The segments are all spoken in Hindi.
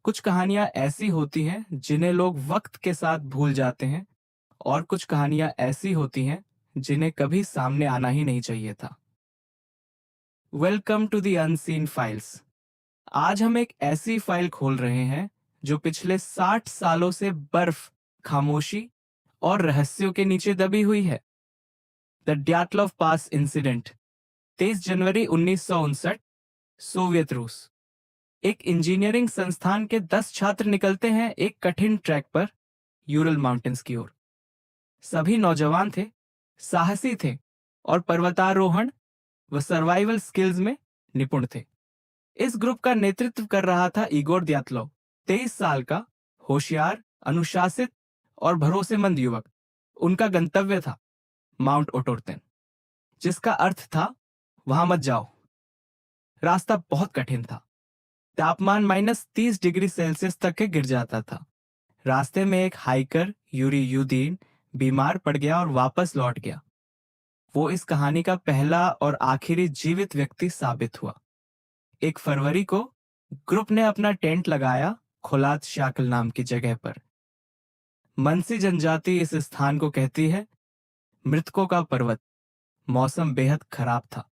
कुछ कहानियां ऐसी होती हैं जिन्हें लोग वक्त के साथ भूल जाते हैं और कुछ कहानियां ऐसी होती हैं जिन्हें कभी सामने आना ही नहीं चाहिए था। Welcome to the unseen files. आज हम एक ऐसी फाइल खोल रहे हैं जो पिछले 60 सालों से बर्फ, खामोशी और रहस्यों के नीचे दबी हुई है। द ड्याटलव पास इंसिडेंट, 23 जनवरी 1959, सोवियत रूस। एक इंजीनियरिंग संस्थान के 10 छात्र निकलते हैं एक कठिन ट्रैक पर यूरल माउंटेन्स की ओर। सभी नौजवान थे, साहसी थे और पर्वतारोहण व सर्वाइवल स्किल्स में निपुण थे। इस ग्रुप का नेतृत्व कर रहा था इगोर द्यातलोव, 23 साल का, होशियार, अनुशासित और भरोसेमंद युवक। उनका गंतव्य था माउंट ओटोर्तेन, जिसका अर्थ था वहां मत जाओ। रास्ता बहुत कठिन था। तापमान -30 डिग्री सेल्सियस तक के गिर जाता था। रास्ते में एक हाइकर, यूरी यूदीन, बीमार पड़ गया और वापस लौट गया। वो इस कहानी का पहला और आखिरी जीवित व्यक्ति साबित हुआ। 1 फरवरी को ग्रुप ने अपना टेंट लगाया खोलात शाकल नाम की जगह पर। मनसी जनजाति इस स्थान को कहती है मृतकों का पर्वत। मौसम बेहद खराब था,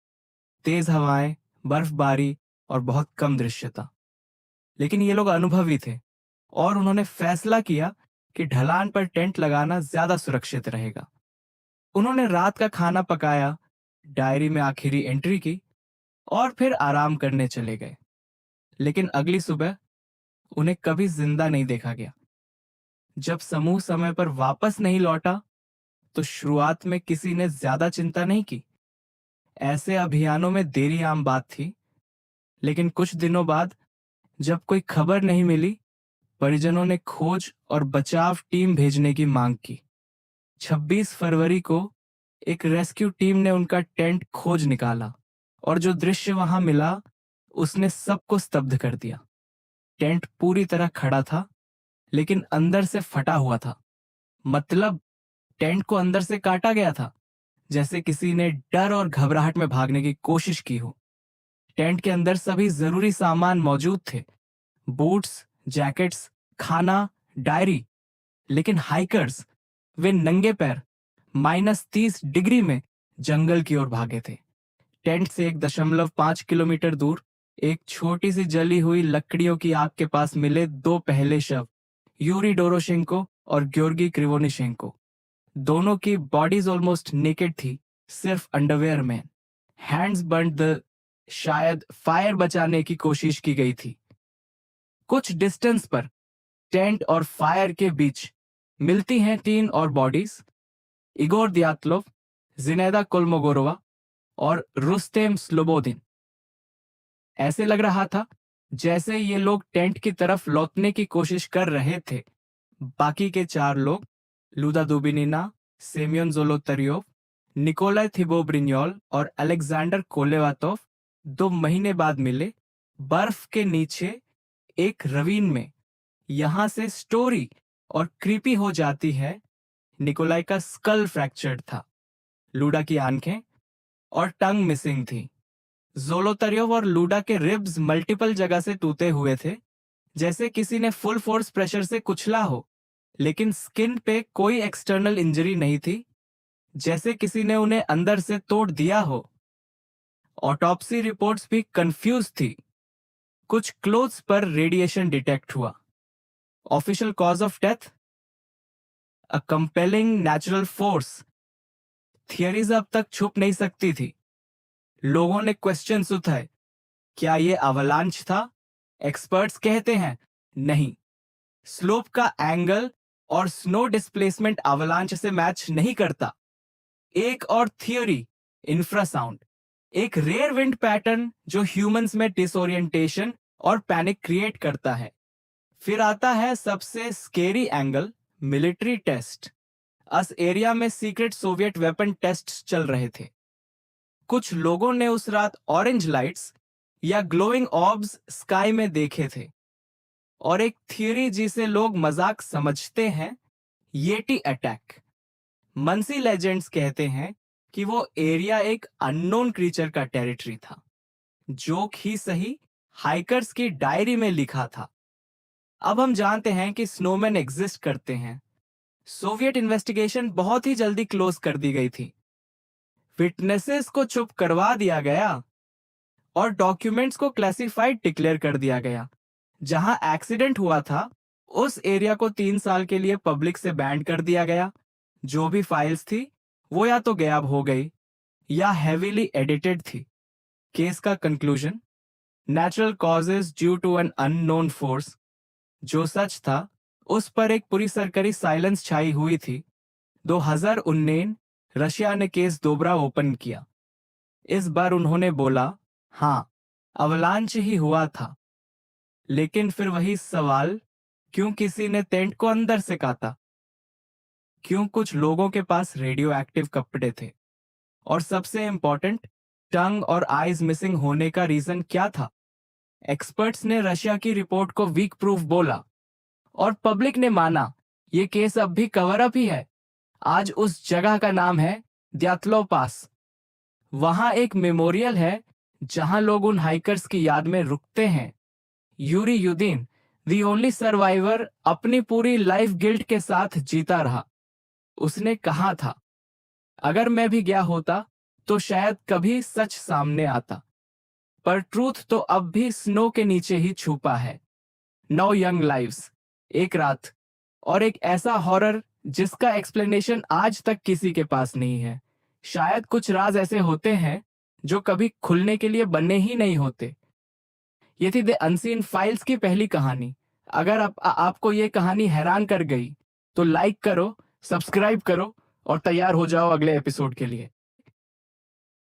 तेज हवाएं, बर्फबारी और बहुत कम दृश्यता। लेकिन ये लोग अनुभवी थे और उन्होंने फैसला किया कि ढलान पर टेंट लगाना ज्यादा सुरक्षित रहेगा। उन्होंने रात का खाना पकाया, डायरी में आखिरी एंट्री की और फिर आराम करने चले गए। लेकिन अगली सुबह उन्हें कभी जिंदा नहीं देखा गया। जब समूह समय पर वापस नहीं लौटा तो शुरुआत में किसी ने ज्यादा चिंता नहीं की। ऐसे अभियानों में देरी आम बात थी। लेकिन कुछ दिनों बाद जब कोई खबर नहीं मिली, परिजनों ने खोज और बचाव टीम भेजने की मांग की। 26 फरवरी को एक रेस्क्यू टीम ने उनका टेंट खोज निकाला और जो दृश्य वहां मिला उसने सबको स्तब्ध कर दिया। टेंट पूरी तरह खड़ा था, लेकिन अंदर से फटा हुआ था। मतलब टेंट को अंदर से काटा गया था, जैसे किसी ने डर और घबराहट में भागने की कोशिश की हो। टेंट के अंदर सभी जरूरी सामान मौजूद थे, बूट्स, जैकेट्स, खाना, डायरी। लेकिन हाइकर्स, वे नंगे पैर -30 डिग्री में जंगल की ओर भागे थे। टेंट से 1.5 किलोमीटर दूर एक छोटी सी जली हुई लकड़ियों की आग के पास मिले 2 पहले शव, यूरी डोरोशेंको और ग्योर्गी क्रिवोनिशेंको। दोनों की बॉडीज ऑलमोस्ट नेकेड थी, सिर्फ अंडरवेयर में। हैंड्स बर्न्ड द शायद फायर बचाने की कोशिश की गई थी। कुछ डिस्टेंस पर टेंट और फायर के बीच मिलती हैं 3 और बॉडीज, इगोर द्यातलोव, जिनेदा कोलमोगोरोवा और रुस्तेम स्लोबोदिन। ऐसे लग रहा था जैसे ये लोग टेंट की तरफ लौटने की कोशिश कर रहे थे। बाकी के 4 लोग, लूदा दुबिनिना, सेमियोन जोलोतरियोव, निकोलाई थिबोब्रिन्योल और अलेक्जेंडर कोलेवातोव 2 महीने बाद मिले, बर्फ के नीचे एक रवीन में। यहां से स्टोरी और क्रीपी हो जाती है। निकोलाई का स्कल फ्रैक्चर्ड था, लूडा की आंखें और टंग मिसिंग थी। जोलोतरियोव और लूडा के रिब्स मल्टीपल जगह से टूटे हुए थे, जैसे किसी ने फुल फोर्स प्रेशर से कुचला हो। लेकिन स्किन पे कोई एक्सटर्नल इंजरी नहीं थी, जैसे किसी ने उन्हें अंदर से तोड़ दिया हो। ऑटोप्सी रिपोर्ट्स भी कंफ्यूज थी। कुछ क्लोथ्स पर रेडिएशन डिटेक्ट हुआ। Official cause of death, a compelling natural force. Theories अब तक छुप नहीं सकती थी। लोगों ने क्वेश्चंस उठाए, क्या ये अवलांच था? एक्सपर्ट्स कहते हैं नहीं, स्लोप का एंगल और स्नो डिस्प्लेसमेंट अवलांच से मैच नहीं करता। एक और थियरी, इंफ्रासाउंड, एक रेयर विंड पैटर्न जो ह्यूमंस में डिसोरिएंटेशन और पैनिक क्रिएट करता है। फिर आता है सबसे स्केरी एंगल, मिलिट्री टेस्ट। उस एरिया में सीक्रेट सोवियत वेपन टेस्ट्स चल रहे थे। कुछ लोगों ने उस रात ऑरेंज लाइट्स या ग्लोइंग ऑर्ब्स स्काई में देखे थे। और एक थियरी जिसे लोग मजाक समझते हैं, येटी अटैक। मनसी लेजेंड्स कहते हैं कि वो एरिया एक अननोन क्रीचर का टेरिटरी था। जोक ही सही, हाइकर्स की डायरी में लिखा था, अब हम जानते हैं कि स्नोमैन एग्जिस्ट करते हैं। सोवियत इन्वेस्टिगेशन बहुत ही जल्दी क्लोज कर दी गई थी। विटनेसेस को चुप करवा दिया गया और डॉक्यूमेंट्स को क्लासिफाइड डिक्लेयर कर दिया गया। जहां एक्सीडेंट हुआ था उस एरिया को 3 साल के लिए पब्लिक से बैन कर दिया गया। जो भी फाइल्स थी वो या तो गायब हो गई या हेवीली एडिटेड थी। केस का conclusion, natural causes due to an unknown force. जो सच था उस पर एक पूरी सरकारी साइलेंस छाई हुई थी। 2019 रशिया ने केस दोबारा ओपन किया। इस बार उन्होंने बोला, हाँ, अवलांच ही हुआ था। लेकिन फिर वही सवाल, क्यों किसी ने टेंट को अंदर से काटा? क्यों कुछ लोगों के पास रेडियो एक्टिव कपड़े थे? और सबसे इंपॉर्टेंट, टंग और आईज मिसिंग होने का रीजन क्या था? एक्सपर्ट्स ने रशिया की रिपोर्ट को वीक प्रूफ बोला और पब्लिक ने माना ये केस अब भी कवर अप ही है। आज उस जगह का नाम है द्यातलो पास। वहां एक मेमोरियल है जहां लोग उन हाइकर्स की याद में रुकते हैं। यूरी युदीन, दी ओनली सर्वाइवर, अपनी पूरी लाइफ गिल्ट के साथ जीता रहा। उसने कहा था, अगर मैं भी गया होता तो शायद कभी सच सामने आता, पर ट्रूथ तो अब भी स्नो के नीचे ही छुपा है। 9 यंग लाइव्स, एक रात, और एक ऐसा हॉरर जिसका एक्सप्लेनेशन आज तक किसी के पास नहीं है। शायद कुछ राज ऐसे होते हैं जो कभी खुलने के लिए बने ही नहीं होते। ये थी द अनसीन फाइल्स की पहली कहानी। अगर आपको ये कहानी हैरान कर गई तो लाइक करो, सब्सक्राइब करो और तैयार हो जाओ अगले एपिसोड के लिए।